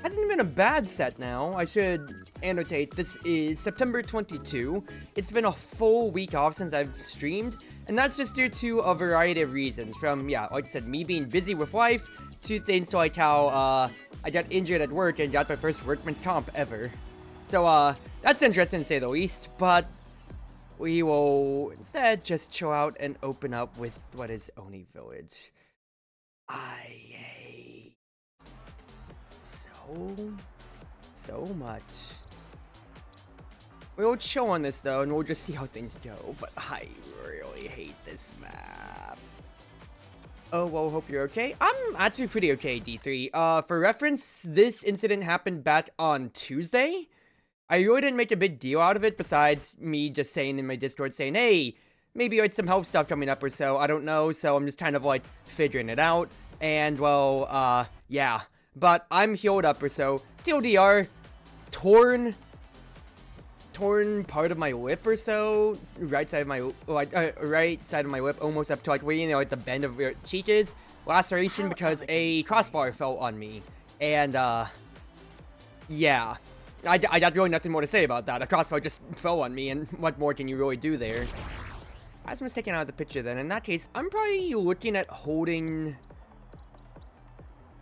hasn't been a bad set now. I should annotate, this is September 22. It's been a full week off since I've streamed, and that's just due to a variety of reasons. From, yeah, like I said, me being busy with life, to things like how, I got injured at work and got my first workman's comp ever. So, that's interesting to say the least, but we will instead just chill out and open up with what is Oni Village. I hate so much. We'll chill on this though, and we'll just see how things go, but I really hate this map. Oh, well, hope you're okay. I'm actually pretty okay, D3. For reference, this incident happened back on Tuesday. I really didn't make a big deal out of it, besides me just saying in my Discord, saying, hey, maybe like some health stuff coming up or so, I don't know, so I'm just kind of like figuring it out, and well, yeah, but I'm healed up or so. TLDR, torn part of my lip or so, right side of my lip, almost up to like where, you know, like the bend of your cheek is, laceration because a crossbar fell on me, and yeah. I got really nothing more to say about that. A crossbow just fell on me, and what more can you really do there? I was mistaken out of the picture then. In that case, I'm probably looking at holding...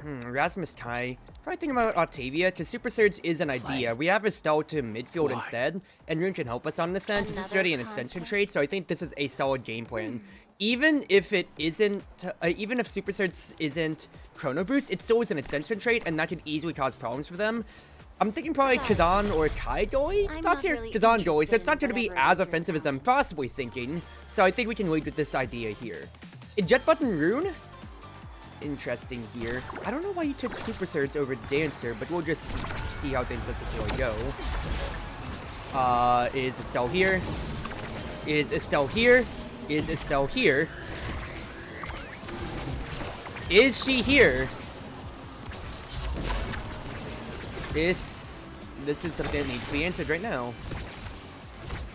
Erasmus Kai. Probably thinking about Octavia, because Super Surge is an idea. We have Estelle to midfield instead, and Rune can help us on this end. This is already an extension trait, so I think this is a solid game plan. Even if it isn't, even if Super Surge isn't Chrono Boost, it still is an extension trait, and that could easily cause problems for them. I'm thinking probably Kazan or Kai goalie? Thoughts here? Really Kazan goalie, so it's not going to be as offensive as I'm possibly thinking. So I think we can lead with this idea here. In Jet Button Rune? Interesting here. I don't know why you took Super Surge over Dancer, but we'll just see how things necessarily go. Is Estelle here? Is Estelle here? Is Estelle here? Is she here? This is something that needs to be answered right now.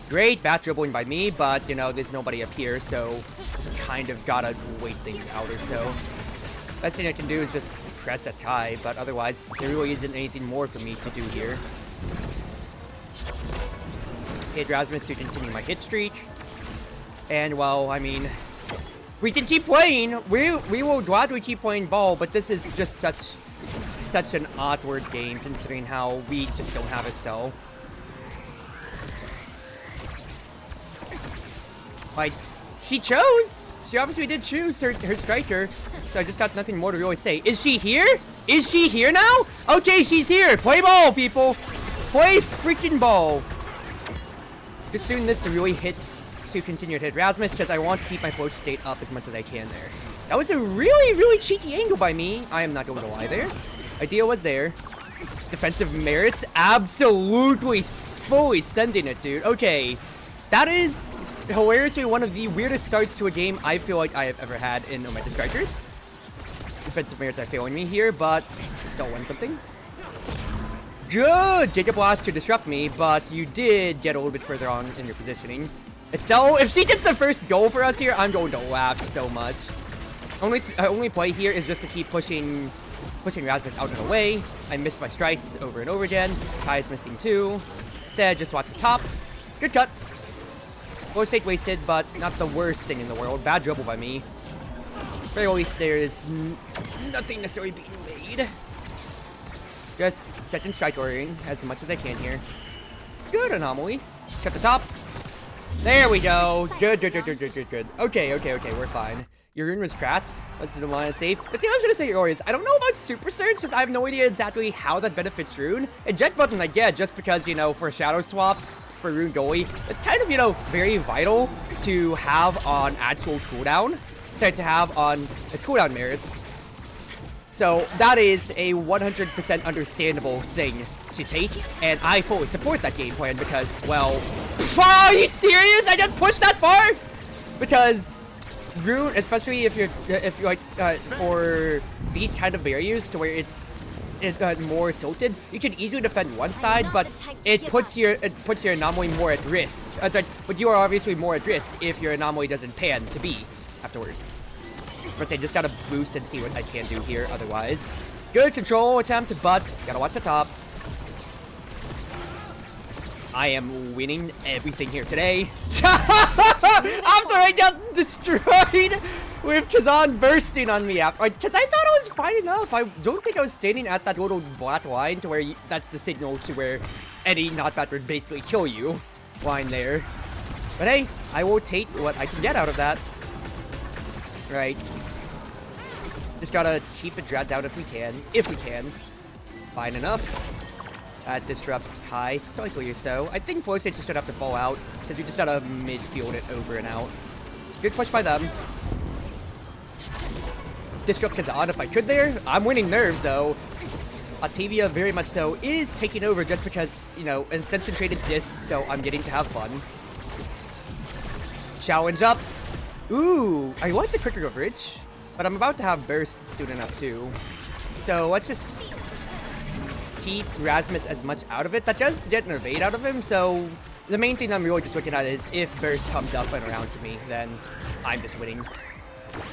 Great bat dribbling by me, but, you know, there's nobody up here, so just kind of gotta wait things out or so. Best thing I can do is just press at Kai, but otherwise, there really isn't anything more for me to do here. Hit Rasmus to continue my hit streak. And, well, I mean, we can keep playing. We will gladly keep playing ball, but this is just such an awkward game, considering how we just don't have Estelle. Like, she chose! She obviously did choose her striker, so I just got nothing more to really say. Is she here? Is she here now? Okay, she's here! Play ball, people! Play freaking ball! Just doing this to really continue to hit Rasmus, because I want to keep my float state up as much as I can there. That was a really, really cheeky angle by me. I am not going to lie there. Idea was there. Defensive merits, absolutely fully sending it, dude. Okay, that is hilariously one of the weirdest starts to a game I feel like I have ever had in Omega Strikers. Defensive merits are failing me here, but still won something. Good Giga Blast to disrupt me, but you did get a little bit further on in your positioning. Estelle, if she gets the first goal for us here, I'm going to laugh so much. Only play here is just to keep pushing Rasmus out of the way. I missed my strikes over and over again. Kai is missing too. Instead, just watch the top. Good cut. Low stake wasted, but not the worst thing in the world. Bad dribble by me. Very least there is nothing necessarily being made. Just second strike ordering as much as I can here. Good anomalies. Cut the top. There we go. Good. Okay, we're fine. Your rune was cracked. Let's do the line safe. The thing I was gonna say earlier is I don't know about Super Surge because I have no idea exactly how that benefits Rune. And Jet Button I get just because, you know, for Shadow Swap, for Rune goalie, it's kind of, you know, very vital to have on actual cooldown. Sorry, to have on the cooldown merits. So that is a 100% understandable thing to take, and I fully support that game plan because, well, are you serious? I didn't push that far? Because Rune, especially if you're like for these kind of barriers to where it's more tilted, you can easily defend one side, but it puts your anomaly more at risk. But you are obviously more at risk if your anomaly doesn't pan to be afterwards. But I just gotta boost and see what I can do here. Otherwise, Good control attempt, but gotta watch the top. I am winning everything here today. After I got destroyed with Kazan bursting on me. Because I thought it was fine enough. I don't think I was standing at that little black line to where that's the signal to where any knockback would basically kill you. Line there. But hey, I will take what I can get out of that. Right. Just gotta keep it dragged out if we can. If we can. Fine enough. That disrupts Kai slightly or so. I think flow states just gonna have to fall out because we just gotta midfield it over and out. Good push by them. Disrupt Kazan if I could there. I'm winning nerves though. Octavia very much so is taking over just because, you know, an Ascension trade exists, so I'm getting to have fun. Challenge up. Ooh, I like the quicker coverage, but I'm about to have burst soon enough too. So let's just keep Rasmus as much out of it. That does get an evade out of him, so the main thing I'm really just looking at is if burst comes up and around to me, then I'm just winning.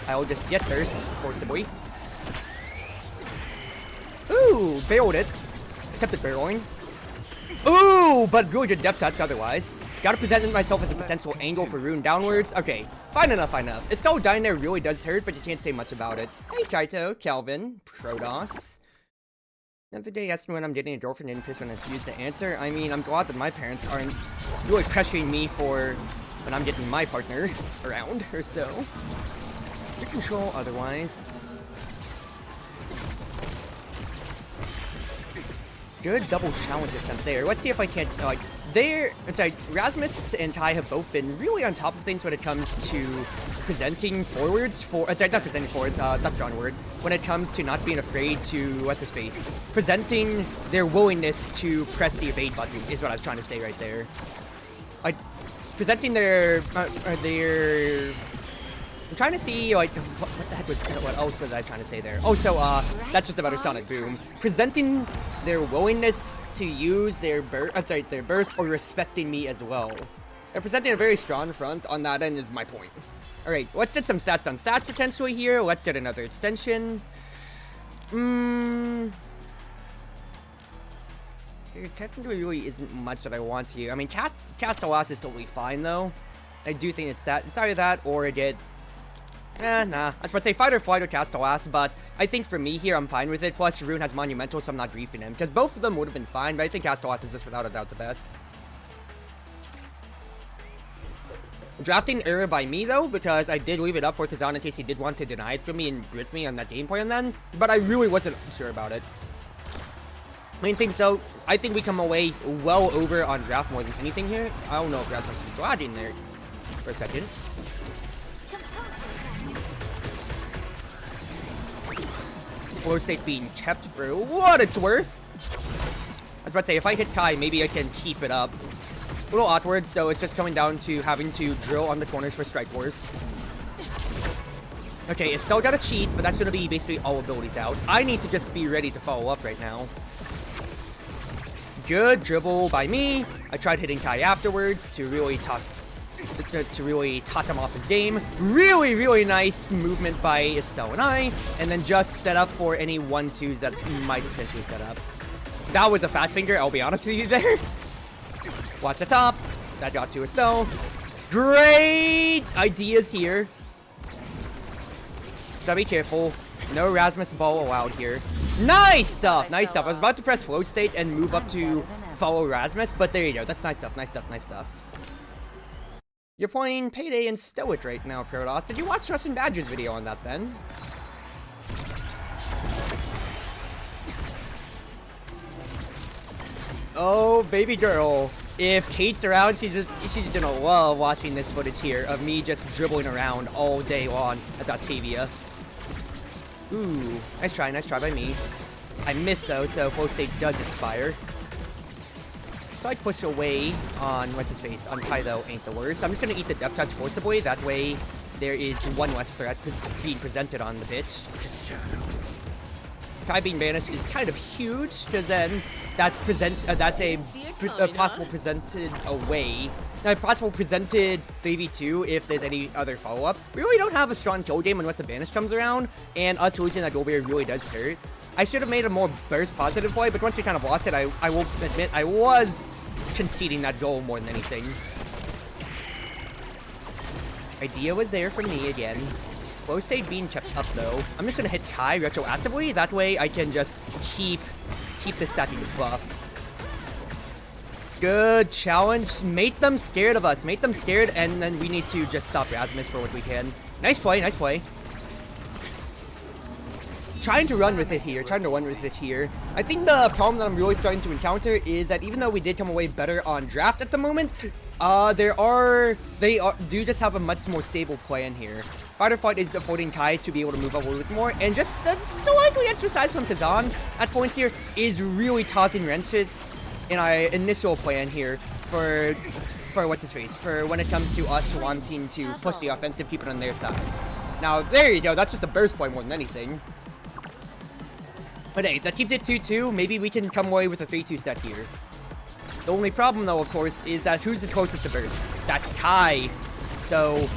I'll just get burst forcibly. Ooh, barreled it. Attempted barreling. Ooh, but really good depth touch otherwise. Gotta present myself as a potential angle for rune downwards. Okay, fine enough, fine enough. Estelle dying there really does hurt, but you can't say much about it. Hey, Kaito, Calvin, Protoss. Another day asking when I'm getting a girlfriend in case when I refuse to answer. I mean, I'm glad that my parents aren't really pressuring me for when I'm getting my partner around or so. Good control otherwise. Good double challenge attempt there. Let's see if I can't, like, Rasmus and Kai have both been really on top of things when it comes to presenting forwards for, sorry, not presenting forwards, that's the wrong word. When it comes to not being afraid to, what's his face? Presenting their willingness to press the evade button is what I was trying to say right there. Presenting their, I'm trying to see, like, what the heck was, what else was I trying to say there? Oh, so, that's just about a sonic boom. Presenting their willingness to use their burst or respecting me as well. They're presenting a very strong front on that end is my point. Alright, let's get some stats on stats potentially here. Let's get another extension. There technically really isn't much that I want to. I mean, Castellass is totally fine, though. I do think it's that. It's either that or I get... nah. I was about to say Fight or Flight or Castellass, but I think for me here, I'm fine with it. Plus, Rune has Monumental, so I'm not griefing him. Because both of them would have been fine, but I think Castellass is just without a doubt the best. Drafting error by me, though, because I did leave it up for Kazan in case he did want to deny it from me and grit me on that game plan then. But I really wasn't sure about it. Main thing, though, I think we come away well over on draft more than anything here. I don't know if Rasmus is lagging there for a second. Floor state being kept for what it's worth. I was about to say, if I hit Kai, maybe I can keep it up. A little awkward, so it's just coming down to having to drill on the corners for Strike Force. Okay, it's still got a cheat, but that's going to be basically all abilities out. I need to just be ready to follow up right now. Good dribble by me. I tried hitting Kai afterwards to really toss him off his game. Really, really nice movement by Estelle and I. And then just set up for any 1-2s that might potentially set up. That was a fat finger, I'll be honest with you there. Watch the top. That got to Estelle. Great ideas here. Just gotta be careful. No Rasmus ball allowed here. Nice stuff! Nice stuff. I was about to press flow state and move up to follow Rasmus, but there you go. That's nice stuff. Nice stuff. Nice stuff. You're playing Payday and Stoic right now, Protoss. Did you watch Russian Badger's video on that then? Oh, baby girl. If Kate's around, she's just gonna love watching this footage here of me just dribbling around all day long as Octavia. Ooh, nice try by me. I missed though, so flow state does expire. So I push away on, what's his face, on Kai though ain't the worst. I'm just gonna eat the Death Touch forcibly, that way there is one less threat being presented on the pitch. Kai being banished is kind of huge, because then that's a possible presented away. Now, possible presented 3v2 if there's any other follow-up. We really don't have a strong kill game unless the banish comes around, and us losing that goal barrier really does hurt. I should have made a more burst positive play, but once we kind of lost it, I will admit I was conceding that goal more than anything. Idea was there for me again. Flow state being kept up though. I'm just gonna hit Kai retroactively. That way I can just keep the stacking buff. Good challenge. Make them scared of us. Make them scared, and then we need to just stop Rasmus for what we can. Nice play, nice play. Trying to run with it here, I think the problem that I'm really starting to encounter is that even though we did come away better on draft at the moment, they do just have a much more stable plan here. Fighter Fight is affording Kai to be able to move up a little bit more, and just the slightly exercise from Kazan at points here is really tossing wrenches in our initial plan here for what's his face, for when it comes to us wanting to push the offensive, keep it on their side. Now, there you go, that's just a burst play more than anything. But hey, that keeps it 2-2. Maybe we can come away with a 3-2 set here. The only problem, though, of course, is that who's the closest to burst? That's Kai. So,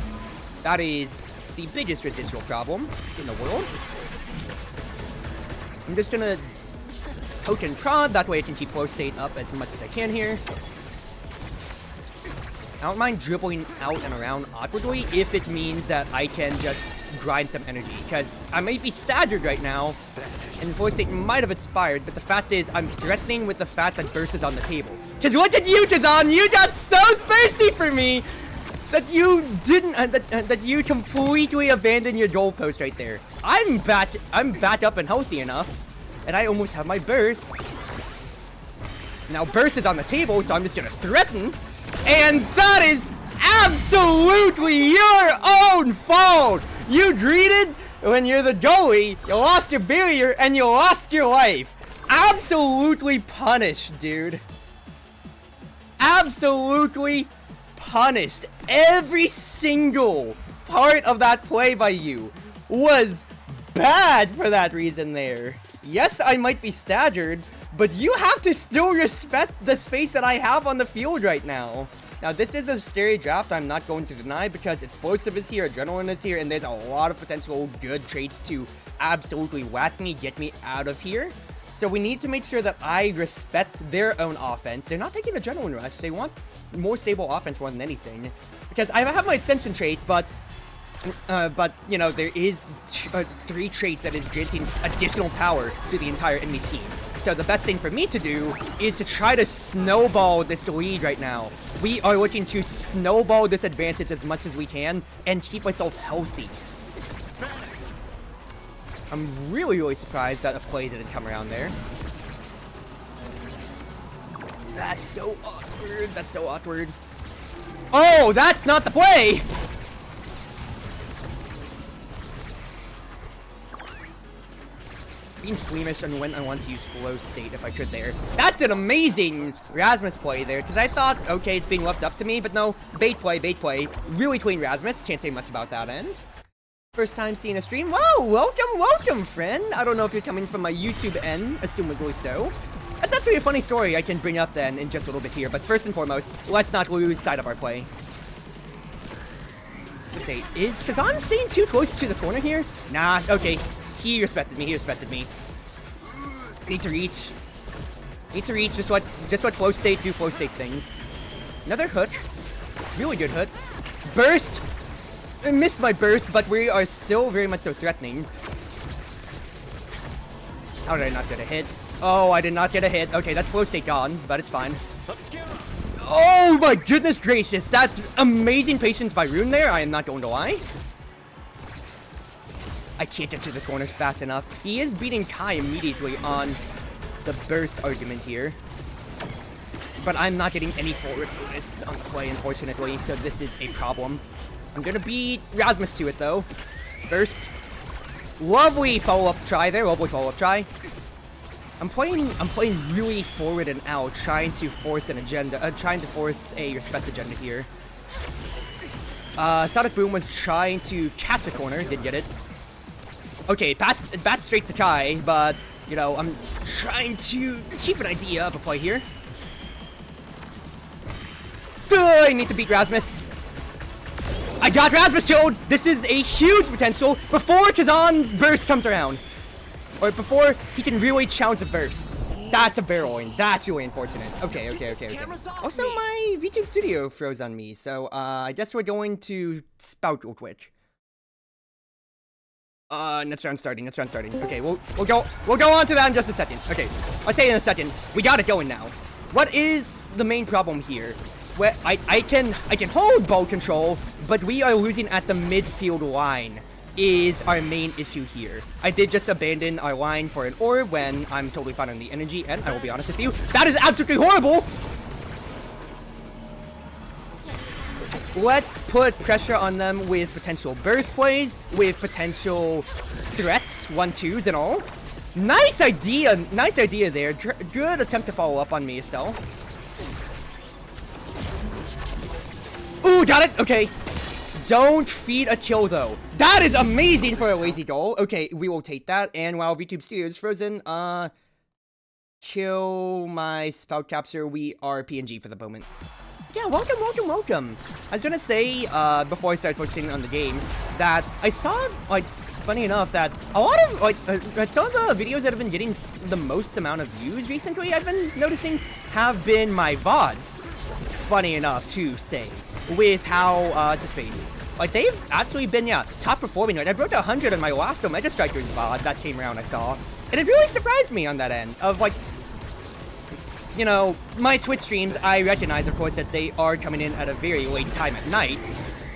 that is the biggest residual problem in the world. I'm just gonna token prod. That way I can keep flow state up as much as I can here. I don't mind dribbling out and around awkwardly if it means that I can just grind some energy. Because I might be staggered right now, and flow state might have expired, but the fact is, I'm threatening with the fact that burst is on the table. Because look at you, Kazan! You got so thirsty for me that you didn't, that you completely abandoned your goalpost right there. I'm back up and healthy enough, and I almost have my burst. Now burst is on the table, so I'm just gonna threaten. And that is absolutely your own fault! You greeted when you're the goalie, you lost your barrier, and you lost your life. Absolutely punished, dude. Absolutely punished. Every single part of that play by you was bad for that reason there. Yes, I might be staggered, but you have to still respect the space that I have on the field right now. Now, this is a scary draft, I'm not going to deny, because Explosive is here, Adrenaline is here, and there's a lot of potential good traits to absolutely whack me, get me out of here. So we need to make sure that I respect their own offense. They're not taking Adrenaline Rush, they want more stable offense more than anything. Because I have my Ascension trait, but you know, there is 3 traits that is granting additional power to the entire enemy team. So the best thing for me to do is to try to snowball this lead right now. We are looking to snowball this advantage as much as we can and keep myself healthy. I'm really, really surprised that a play didn't come around there. That's so awkward. That's so awkward. Oh, that's not the play! Being squeamish on when I want to use flow state if I could there. That's an amazing Rasmus play there, because I thought, okay, it's being left up to me, but no, bait play, bait play. Really clean Rasmus, can't say much about that end. First time seeing a stream? Whoa, welcome, welcome, friend. I don't know if you're coming from my YouTube end, assumedly so. That's actually a funny story I can bring up then in just a little bit here, but first and foremost, let's not lose sight of our play. Let's say, is Kazan staying too close to the corner here? Nah, okay. He respected me, he respected me. Need to reach. Need to reach, just let flow state do flow state things. Another hook. Really good hook. Burst! I missed my burst, but we are still very much so threatening. How did I not get a hit? Oh, I did not get a hit. Okay, that's flow state gone, but it's fine. Oh my goodness gracious, that's amazing patience by Rune there, I am not going to lie. I can't get to the corners fast enough. He is beating Kai immediately on the burst argument here. But I'm not getting any forward bonus on the play, unfortunately, so this is a problem. I'm gonna beat Rasmus to it, though. Burst. Lovely follow-up try there, lovely follow-up try. I'm playing really forward and out, trying to force an agenda, trying to force a respect agenda here. Sonic Boom was trying to catch a corner, did get it. Okay, bat straight to Kai, but, you know, I'm trying to keep an idea of a play here. I need to beat Rasmus. I got Rasmus killed! This is a huge potential before Kazan's burst comes around. or before he can really challenge the burst. That's a barreling. That's really unfortunate. Okay. Also, my VTube studio froze on me, so I guess we're going to spout real quick. Next round starting. Okay, we'll go on to that in just a second. Okay, I'll say in a second. We got it going now. What is the main problem here? Well, I can hold ball control, but we are losing at the midfield line is our main issue here. I did just abandon our line for an orb when I'm totally fine on the energy, and I will be honest with you, that is absolutely horrible! Let's put pressure on them with potential burst plays, with potential threats, 1-2s and all. Nice idea there. Good attempt to follow up on me, Estelle. Ooh, got it! Okay. Don't feed a kill, though. That is amazing for a lazy goal. Okay, we will take that. And while VTube Studio is frozen, kill my spout capture. We are PNG for the moment. Yeah, welcome. I was gonna say, before I started focusing on the game, that I saw, like, funny enough, that a lot of, like, some of the videos that have been getting the most amount of views recently, I've been noticing, have been my VODs. Funny enough, to say. With how, what's his face? Like, they've actually been, yeah, top performing. Right? I broke 100 on my last Omega Strikers VOD that came around, I saw. And it really surprised me on that end, of, like, you know, my Twitch streams, I recognize, of course, that they are coming in at a very late time at night.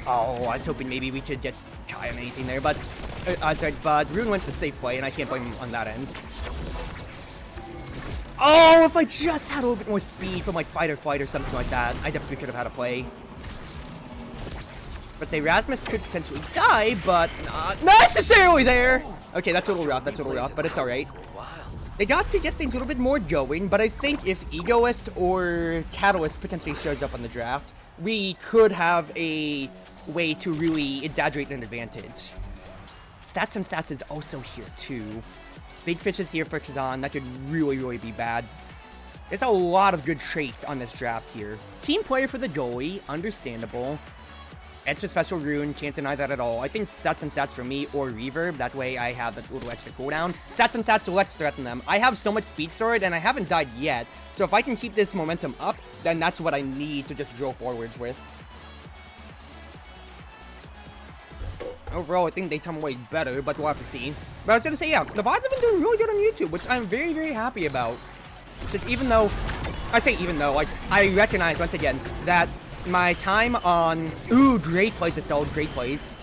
Oh, I was hoping maybe we could get Kai on anything there, but Rune went to the safe play, and I can't blame him on that end. Oh, if I just had a little bit more speed from, like, fight or flight or something like that, I definitely could have had a play. But say Rasmus could potentially die, but not necessarily there! Okay, that's a little rough, but it's alright. They got to get things a little bit more going, but I think if Egoist or Catalyst potentially shows up on the draft, we could have a way to really exaggerate an advantage. Stats and Stats is also here too. Big Fish is here for Kazan. That could really be bad. There's a lot of good traits on this draft here. Team player for the goalie, understandable. Extra special rune, can't deny that at all. I think Stats and Stats for me or Reverb, that way I have that little extra cooldown. Stats and Stats, so let's threaten them. I have so much speed stored and I haven't died yet, so if I can keep this momentum up, then that's what I need to just drill forwards with. Overall, I think they come away better, but we'll have to see. But I was gonna say, yeah, the VODs have been doing really good on YouTube, which I'm very happy about. Because even though, like, I recognize once again that my time on... Ooh, great plays, Estelle. Great plays.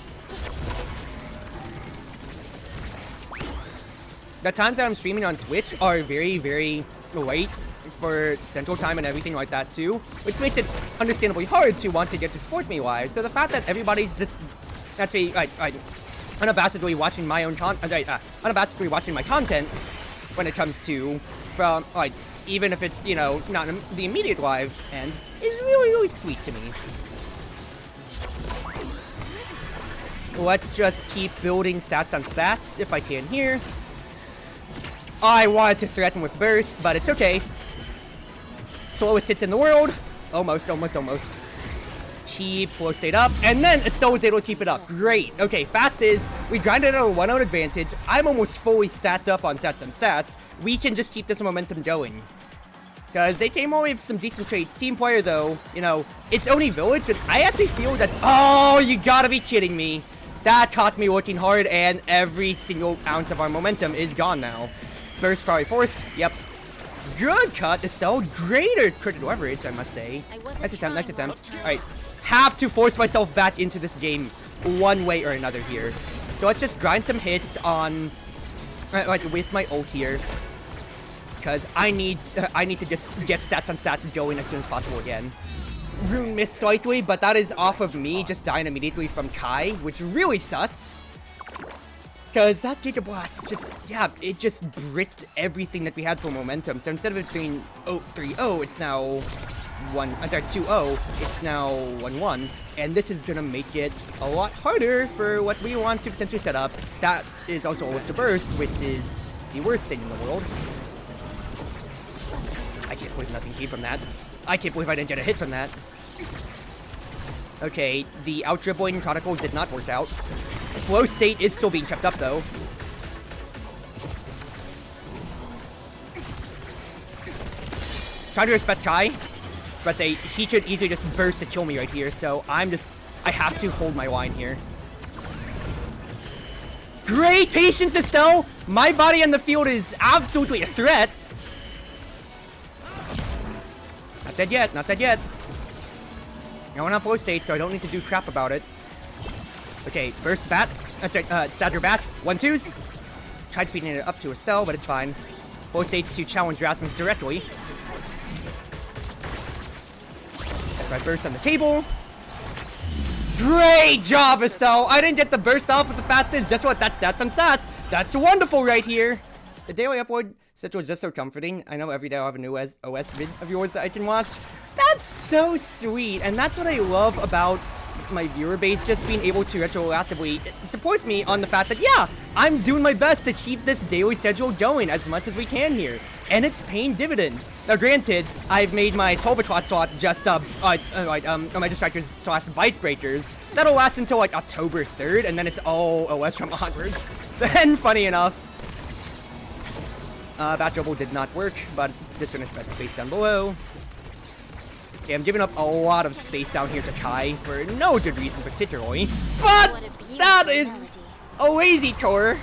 The times that I'm streaming on Twitch are very late for Central Time and everything like that, too. Which makes it understandably hard to want to get to support me live. So the fact that everybody's just... Actually, unabashedly watching my own unabashedly watching my content when it comes to... From, like... Even if it's, you know, not the immediate live end, is really sweet to me. Let's just keep building stats on stats, if I can here. I wanted to threaten with burst, but it's okay. Slowest hits in the world. Almost. Keep flow state up, and then Estelle was able to keep it up. Great. Okay, fact is, we grinded out a 1-out advantage. I'm almost fully stacked up on stats and stats. We can just keep this momentum going. Because they came away with some decent traits. Team player, though, you know, it's only village, which I actually feel that... Oh, you gotta be kidding me. That caught me working hard, and every single ounce of our momentum is gone now. Burst probably forced. Yep. Good cut, Estelle. Greater critical leverage, I must say. Nice attempt. Alright. Have to force myself back into this game one way or another here. So let's just grind some hits on... like, with my ult here. Because I need to just get stats on stats going as soon as possible again. Rune missed slightly, but that is off of me just dying immediately from Kai, which really sucks. Because that Giga Blast just, yeah, it just bricked everything that we had for momentum. So instead of it being 3-0, it's now 2-0, it's now 1-1. And this is going to make it a lot harder for what we want to potentially set up. That is also with the burst, which is the worst thing in the world. I can't believe nothing came from that. I can't believe I didn't get a hit from that. Okay, the out-dribbling Chronicles did not work out. Flow state is still being kept up, though. trying to respect Kai. But say he could easily just burst to kill me right here, so I have to hold my line here. Great patience, Estelle! My body on the field is absolutely a threat. Not dead yet, not dead yet. No one on flow state, so I don't need to do crap about it. Okay, burst bat. That's right, Sadger bat. 1-2s. Tried feeding it up to Estelle, but it's fine. Flow state to challenge Rasmus directly. Right burst on the table. Great job, Estelle! I didn't get the burst off, but the fact is, guess what? That's stats on stats. That's wonderful right here. The daily upload schedule is just so comforting. I know every day I'll have a new OS vid of yours that I can watch. That's so sweet, and that's what I love about my viewer base, just being able to retroactively support me on the fact that, yeah, I'm doing my best to keep this daily schedule going as much as we can here. And it's paying dividends. Now, granted, I've made my 12 o'clock slot just, my distractors / bite breakers. That'll last until, like, October 3rd, and then it's all OS from onwards. Then, funny enough, Bat Double did not work, but this one is spent space down below. Okay, I'm giving up a lot of space down here to Kai for no good reason particularly, but that is a lazy core.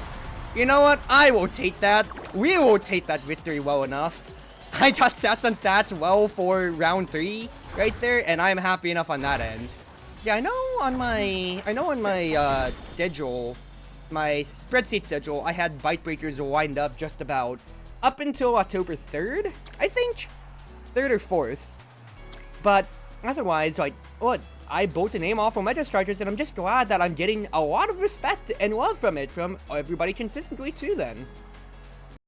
You know what? I will take that. We will take that victory well enough. I got stats on stats well for round 3 right there, and I'm happy enough on that end. Yeah, I know on my schedule, my spreadsheet schedule, I had bite breakers lined up just about up until October 3rd, I think, 3rd or 4th. But otherwise, like, what? I bolt a name off on my distractors, and I'm just glad that I'm getting a lot of respect and love from it from everybody consistently too then.